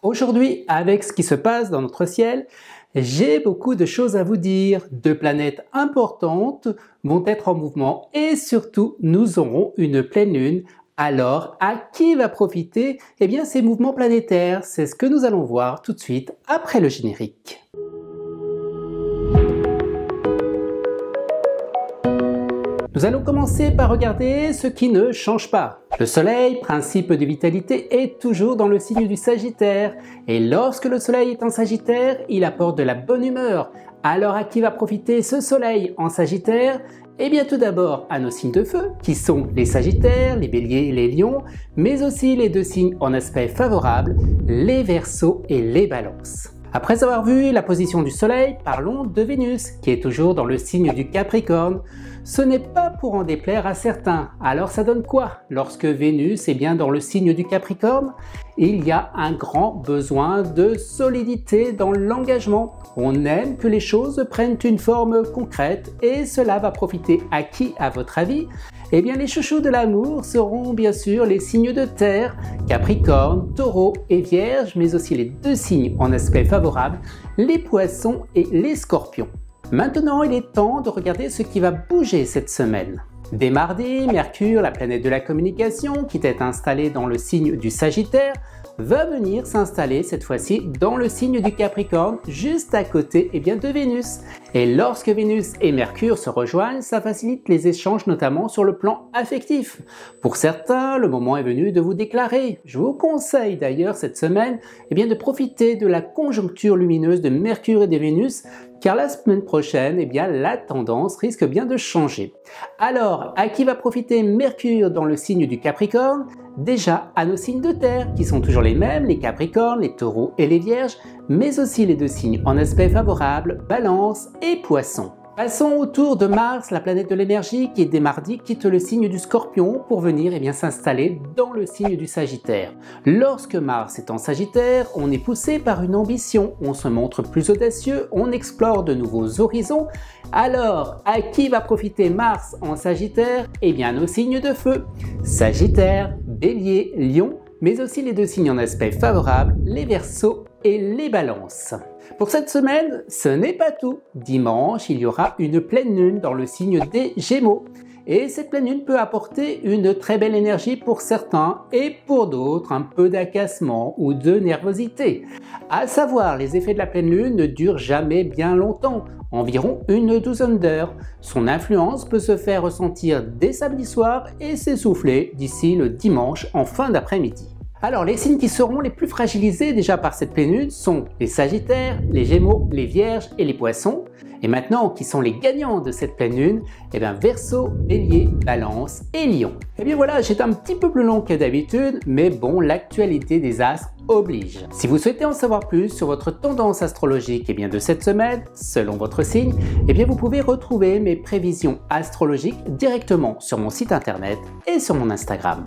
Aujourd'hui, avec ce qui se passe dans notre ciel, j'ai beaucoup de choses à vous dire. Deux planètes importantes vont être en mouvement et surtout, nous aurons une pleine lune. Alors, à qui va profiter ces mouvements planétaires? C'est ce que nous allons voir tout de suite après le générique. Nous allons commencer par regarder ce qui ne change pas. Le Soleil, principe de vitalité, est toujours dans le signe du Sagittaire. Et lorsque le Soleil est en Sagittaire, il apporte de la bonne humeur. Alors à qui va profiter ce Soleil en Sagittaire? Eh bien tout d'abord à nos signes de feu, qui sont les Sagittaires, les Béliers et les Lions, mais aussi les deux signes en aspect favorable, les Verseaux et les Balances. Après avoir vu la position du Soleil, parlons de Vénus, qui est toujours dans le signe du Capricorne. Ce n'est pas pour en déplaire à certains. Alors ça donne quoi? Lorsque Vénus est bien dans le signe du Capricorne, il y a un grand besoin de solidité dans l'engagement. On aime que les choses prennent une forme concrète et cela va profiter à qui, à votre avis? Eh bien les chouchous de l'amour seront bien sûr les signes de terre, Capricorne, Taureau et Vierge, mais aussi les deux signes en aspect favorable, les Poissons et les Scorpions. Maintenant, il est temps de regarder ce qui va bouger cette semaine. Dès mardi, Mercure, la planète de la communication, qui était installée dans le signe du Sagittaire, va venir s'installer cette fois-ci dans le signe du Capricorne, juste à côté de Vénus. Et lorsque Vénus et Mercure se rejoignent, ça facilite les échanges notamment sur le plan affectif. Pour certains, le moment est venu de vous déclarer. Je vous conseille d'ailleurs cette semaine de profiter de la conjoncture lumineuse de Mercure et de Vénus, car la semaine prochaine, la tendance risque bien de changer. Alors, à qui va profiter Mercure dans le signe du Capricorne? Déjà à nos signes de terre, qui sont toujours les mêmes, les Capricornes, les Taureaux et les Vierges, mais aussi les deux signes en aspect favorable, Balance et Poissons. Passons au tour de Mars, la planète de l'énergie, qui dès mardi quitte le signe du Scorpion pour venir s'installer dans le signe du Sagittaire. Lorsque Mars est en Sagittaire, on est poussé par une ambition, on se montre plus audacieux, on explore de nouveaux horizons. Alors, à qui va profiter Mars en Sagittaire? Nos signes de feu, Sagittaire, Bélier, Lion, mais aussi les deux signes en aspect favorable, les Verseaux et les Balances. Pour cette semaine, ce n'est pas tout. Dimanche, il y aura une pleine lune dans le signe des Gémeaux. Et cette pleine lune peut apporter une très belle énergie pour certains et pour d'autres un peu d'agacement ou de nervosité. À savoir, les effets de la pleine lune ne durent jamais bien longtemps, environ une douzaine d'heures. Son influence peut se faire ressentir dès samedi soir et s'essouffler d'ici le dimanche en fin d'après-midi. Alors les signes qui seront les plus fragilisés déjà par cette pleine lune sont les Sagittaires, les Gémeaux, les Vierges et les Poissons. Et maintenant, qui sont les gagnants de cette pleine lune? Verseau, Bélier, Balance et Lion. Voilà, j'étais un petit peu plus long que d'habitude, mais bon, l'actualité des astres oblige. Si vous souhaitez en savoir plus sur votre tendance astrologique de cette semaine, selon votre signe, vous pouvez retrouver mes prévisions astrologiques directement sur mon site internet et sur mon Instagram.